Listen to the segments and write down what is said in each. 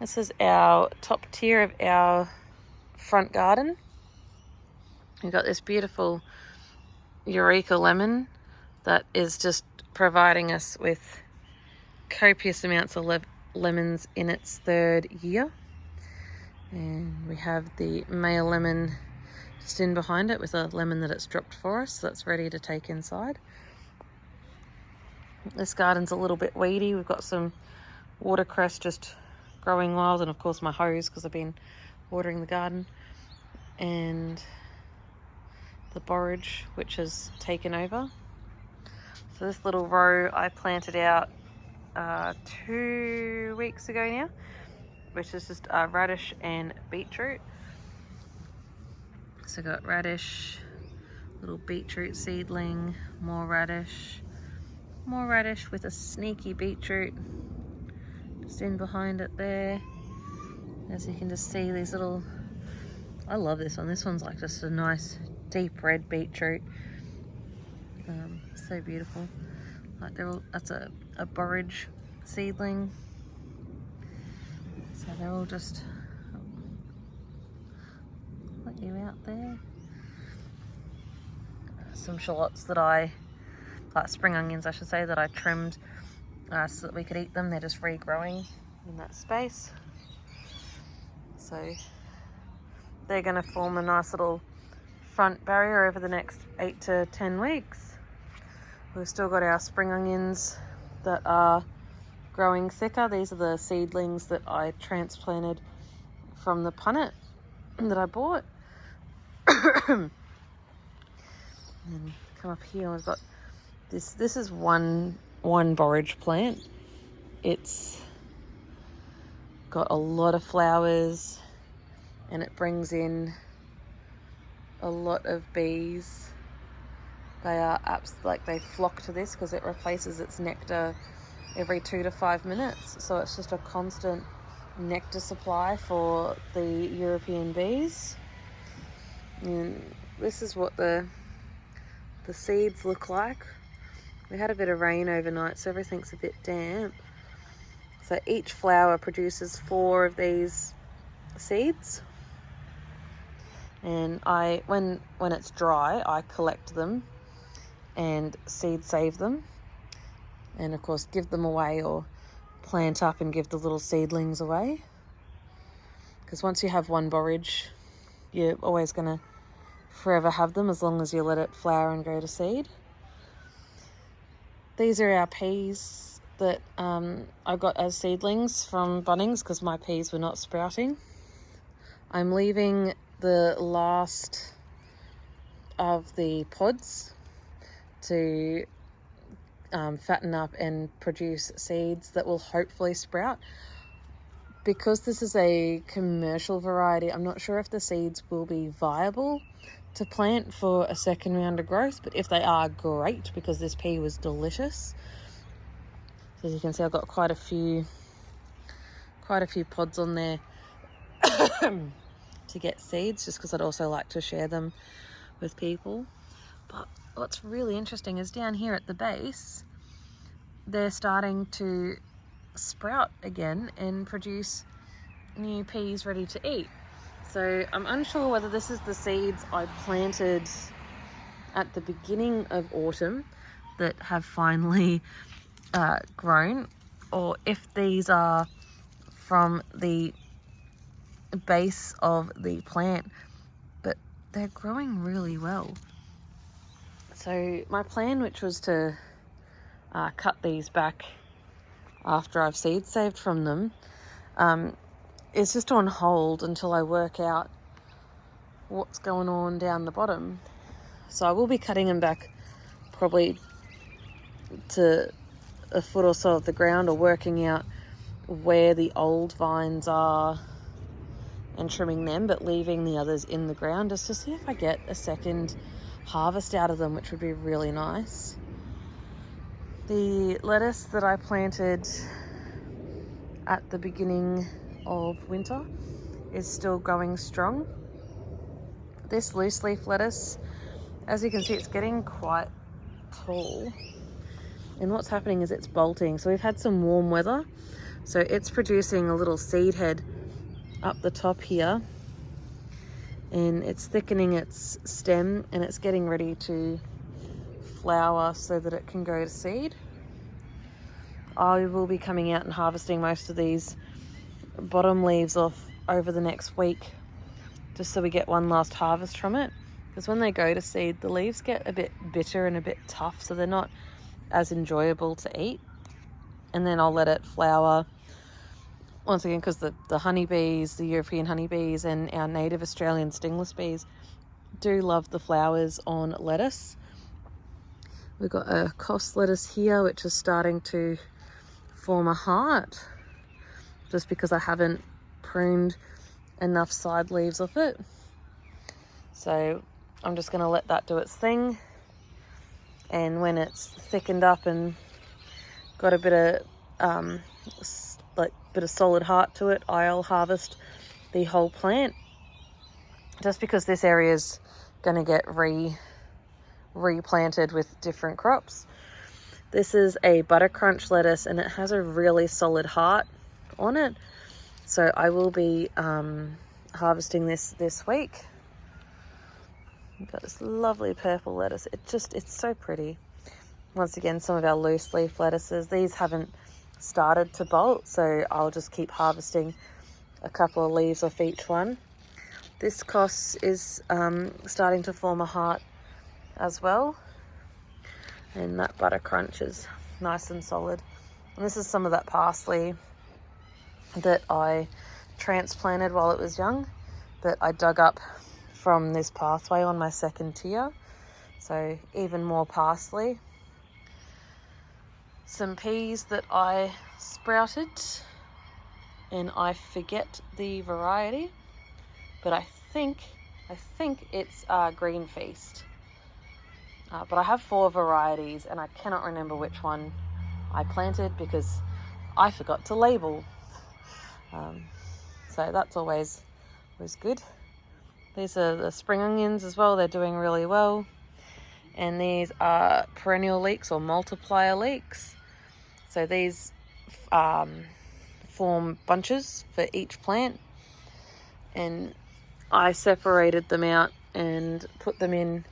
This is our top tier of our front garden. We've got this beautiful Eureka lemon that is just providing us with copious amounts of lemons in its third year. And we have the male lemon just in behind it with a lemon that it's dropped for us, so that's ready to take inside. This garden's a little bit weedy. We've got some watercress just growing wild, and of course my hose because I've been watering the garden, and the borage which has taken over. So this little row I planted out 2 weeks ago now, which is just radish and beetroot. So got radish, little beetroot seedling, more radish with a sneaky beetroot just in behind it there. As you can just see, these little, I love this one. This one's like just a nice deep red beetroot. So beautiful. Like they're all, that's a borage seedling. So they're all just, let you out there. Some shallots that like spring onions I should say, that I trimmed so that we could eat them. They're just regrowing in that space. So they're going to form a nice little front barrier over the next 8 to 10 weeks. We've still got our spring onions that are growing thicker. These are the seedlings that I transplanted from the punnet that I bought. And come up here, we've got this is one borage plant. It's got a lot of flowers and it brings in a lot of bees. They are they flock to this because it replaces its nectar every 2 to 5 minutes. So it's just a constant nectar supply for the European bees. And this is what the seeds look like. We had a bit of rain overnight, so everything's a bit damp. So each flower produces 4 of these seeds. And when it's dry, I collect them and seed save them. And of course give them away or plant up and give the little seedlings away. Because once you have one borage, you're always going to forever have them as long as you let it flower and go to seed. These are our peas that I got as seedlings from Bunnings because my peas were not sprouting. I'm leaving the last of the pods to fatten up and produce seeds that will hopefully sprout. Because this is a commercial variety, I'm not sure if the seeds will be viable to plant for a second round of growth, but if they are, great, because this pea was delicious. So as you can see, I've got quite a few pods on there to get seeds, just because I'd also like to share them with people. But what's really interesting is down here at the base, they're starting to sprout again and produce new peas ready to eat. So I'm unsure whether this is the seeds I planted at the beginning of autumn that have finally grown, or if these are from the base of the plant, but they're growing really well. So my plan, which was to cut these back after I've seed saved from them, is just on hold until I work out what's going on down the bottom. So I will be cutting them back probably to a foot or so of the ground, or working out where the old vines are and trimming them, but leaving the others in the ground just to see if I get a second harvest out of them, which would be really nice. The lettuce that I planted at the beginning of winter is still going strong. This loose leaf lettuce, as you can see, it's getting quite tall, and what's happening is it's bolting. So we've had some warm weather, So it's producing a little seed head up the top here, and it's thickening its stem, and it's getting ready to flower so that it can go to seed. I will be coming out and harvesting most of these bottom leaves off over the next week, just so we get one last harvest from it, because when they go to seed, the leaves get a bit bitter and a bit tough, so they're not as enjoyable to eat. And then I'll let it flower once again, because the honeybees, the European honeybees and our native Australian stingless bees do love the flowers on lettuce. We've got a cos lettuce here, which is starting to form a heart, just because I haven't pruned enough side leaves off it. So I'm just going to let that do its thing, and when it's thickened up and got a bit of bit of solid heart to it, I'll harvest the whole plant, just because this area is going to get replanted with different crops. This is a butter crunch lettuce, and it has a really solid heart on it, so I will be harvesting this week. We've got this lovely purple lettuce. It's so pretty. Once again, some of our loose leaf lettuces, these haven't started to bolt, so I'll just keep harvesting a couple of leaves off each one. This cos is starting to form a heart as well, and that butter crunch is nice and solid. And this is some of that parsley that I transplanted while it was young, that I dug up from this pathway on my second tier. So even more parsley. Some peas that I sprouted, and I forget the variety, but I think it's Green Feast. But I have 4 varieties, and I cannot remember which one I planted because I forgot to label. So that's always good. These are the spring onions as well. They're doing really well. And these are perennial leeks or multiplier leeks. So these form bunches for each plant, and I separated them out and put them in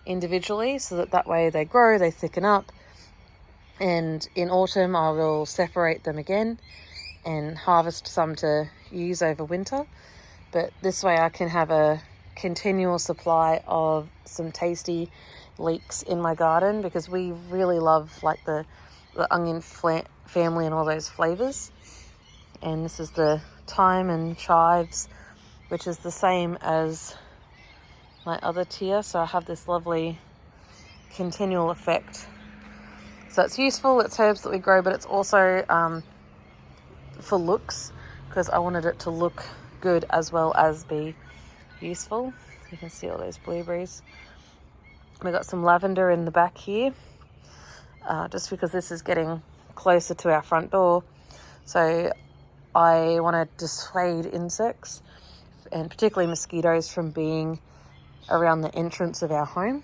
individually so that way they grow, they thicken up, and in autumn I will separate them again and harvest some to use over winter. But this way I can have a continual supply of some tasty leeks in my garden, because we really love like the onion family and all those flavors. And this is the thyme and chives, which is the same as my other tier, so I have this lovely continual effect. So it's useful, it's herbs that we grow, but it's also for looks, because I wanted it to look good as well as be useful. You can see all those blueberries. We got some lavender in the back here, just because this is getting closer to our front door. So I want to dissuade insects, and particularly mosquitoes, from being around the entrance of our home.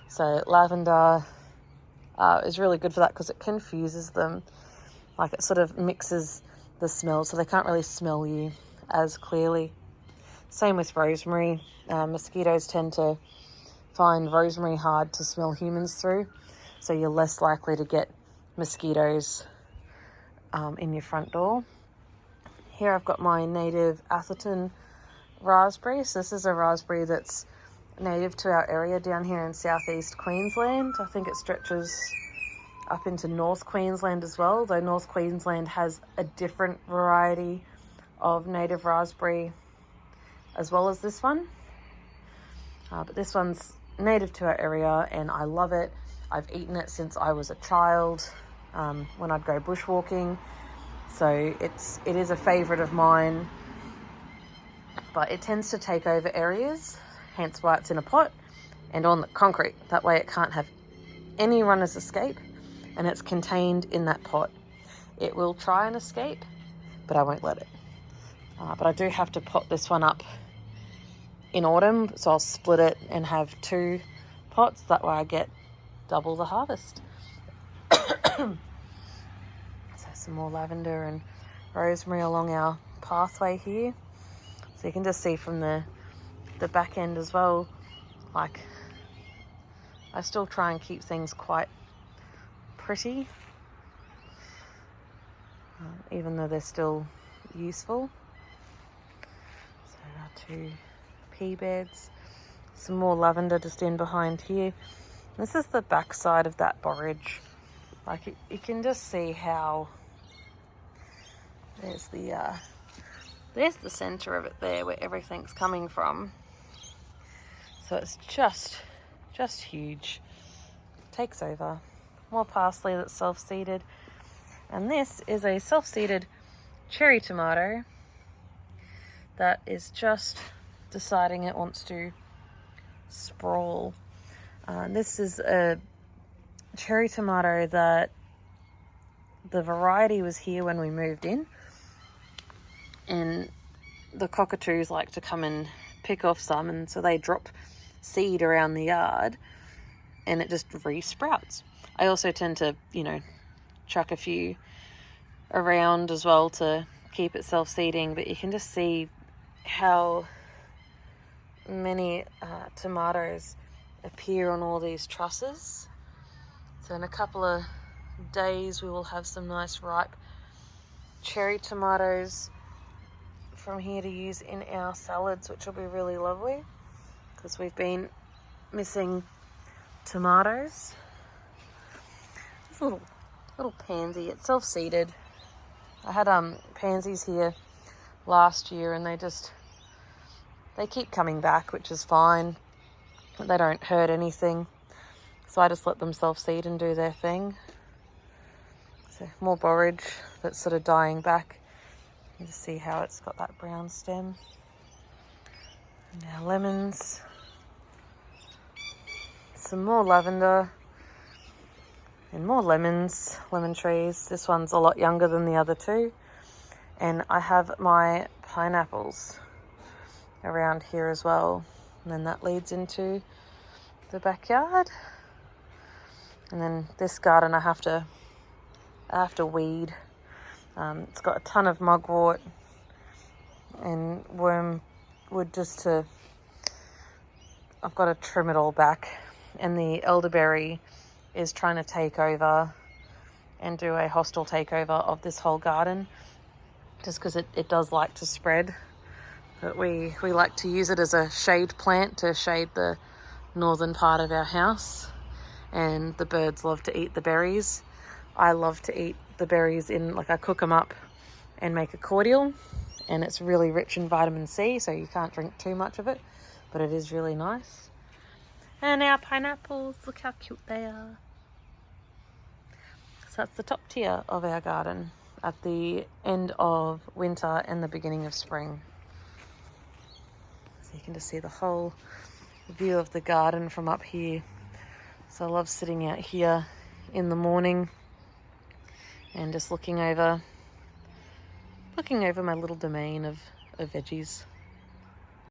So lavender is really good for that, because it confuses them. Like, it sort of mixes the smell, so they can't really smell you as clearly. Same with rosemary. Mosquitoes tend to find rosemary hard to smell humans through, so you're less likely to get mosquitoes in your front door. Here I've got my native Atherton raspberry. So this is a raspberry that's native to our area down here in southeast Queensland. I think it stretches up into North Queensland as well, though North Queensland has a different variety of native raspberry as well as this one. But this one's native to our area, and I love it. I've eaten it since I was a child, when I'd go bushwalking. So it is a favourite of mine, but it tends to take over areas, hence why it's in a pot and on the concrete. That way it can't have any runner's escape, and it's contained in that pot. It will try and escape, but I won't let it. But I do have to pot this one up in autumn, so I'll split it and have 2 pots. That way I get double the harvest. So some more lavender and rosemary along our pathway here. So you can just see from the back end as well, like I still try and keep things quite pretty, even though they're still useful. So our 2 pea beds, some more lavender just in behind here. This is the back side of that borage. Like you can just see how there's the center of it there where everything's coming from. So it's just huge. Takes over. More parsley that's self-seeded. And this is a self-seeded cherry tomato that is just deciding it wants to sprawl. This is a cherry tomato that the variety was here when we moved in, and the cockatoos like to come and pick off some, and so they drop seed around the yard and it just re-sprouts. I also tend to, chuck a few around as well to keep it self-seeding, but you can just see how many tomatoes appear on all these trusses. So in a couple of days we will have some nice ripe cherry tomatoes from here to use in our salads, which will be really lovely because we've been missing tomatoes. This little pansy, it's self-seeded. I had pansies here last year and they keep coming back, which is fine. They don't hurt anything, so I just let them self-seed and do their thing. So more borage that's sort of dying back. You just see how it's got that brown stem. And now lemons. Some more lavender. And more lemons, lemon trees. This one's a lot younger than the other 2. And I have my pineapples around here as well. And then that leads into the backyard. And then this garden I have to weed. It's got a ton of mugwort and wormwood I've got to trim it all back. And the elderberry is trying to take over and do a hostile takeover of this whole garden, just because it does like to spread. But we like to use it as a shade plant to shade the northern part of our house, and the birds love to eat the berries. I love to eat the berries I cook them up and make a cordial, and it's really rich in vitamin C, so you can't drink too much of it, but it is really nice. And our pineapples, look how cute they are. So that's the top tier of our garden at the end of winter and the beginning of spring. So you can just see the whole view of the garden from up here. So I love sitting out here in the morning and just looking over my little domain of veggies.